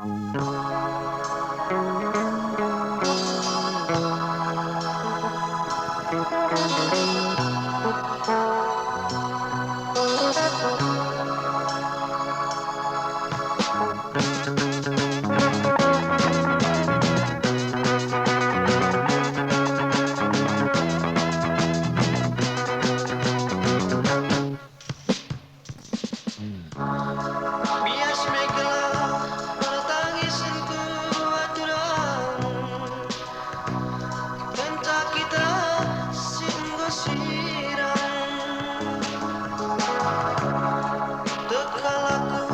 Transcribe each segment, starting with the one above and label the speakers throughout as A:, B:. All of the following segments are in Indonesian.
A: Bias megalah pada tangisanku aturan Entah kita singgah sirang Tekalaku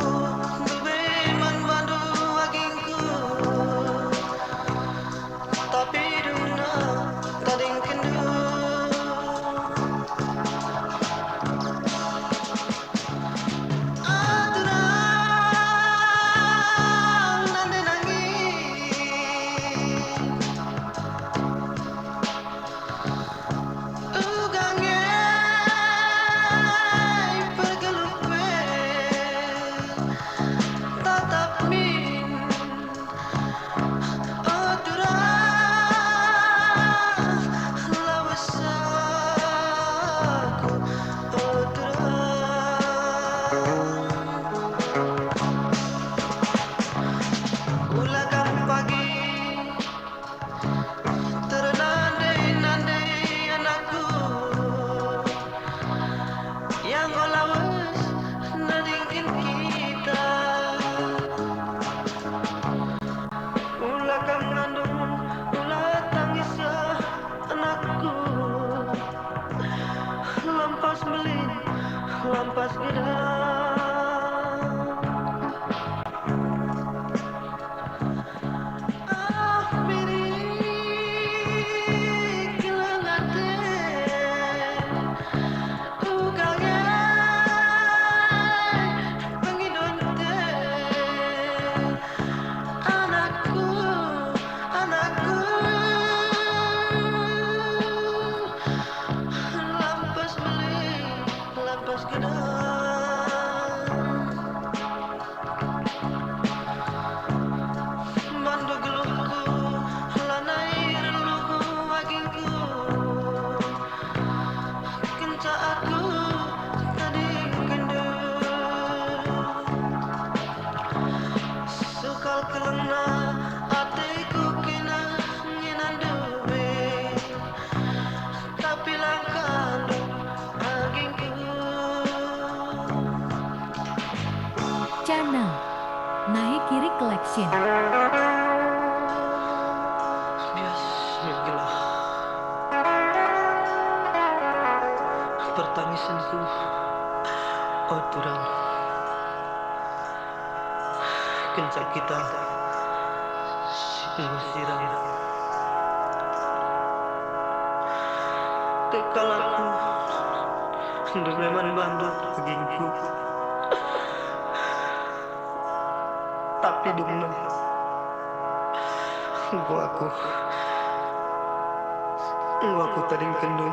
A: bebeman mandu agingku Tapi duna tading kendu Ulakan pagi ternandai-nandai anakku yang lawas nadingin kita Ulakan ngandung ulah tangis anakku lampas melin lampas gedang Lampas gedang mandu geluhku lanai reluhku agingku kenca aku tadi kendu sukal kelena atiku kena nginan duwe tapi langkah agingku
B: Channel Naik Kiri Collection.
A: Bias megalah pertangisanku oturan kencak kita sungguh sirang tekalaku dereman bandut agingku tapi dumna aku tading kendu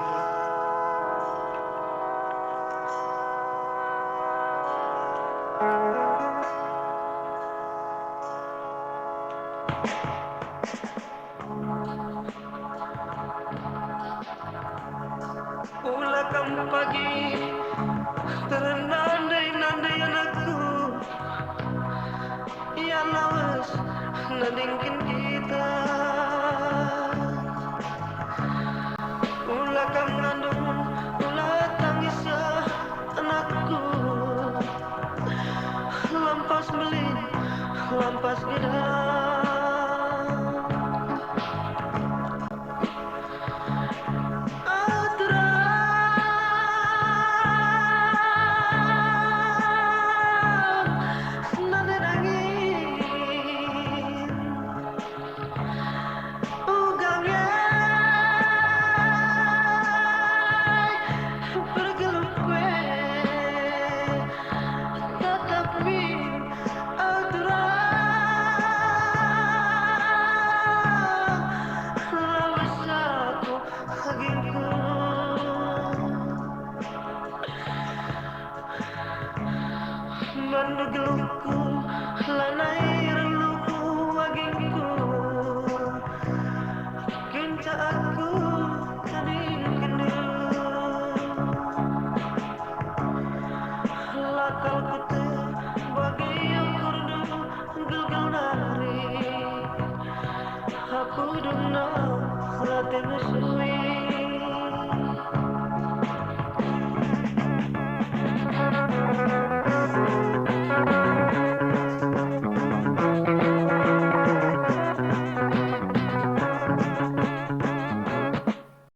A: Ulakan pagi ternandai-nandai anakku yang lawas nadingin kita Ulakan ngandung ulah tangis anakku lampas melin lampas gedang aku duna rate mesui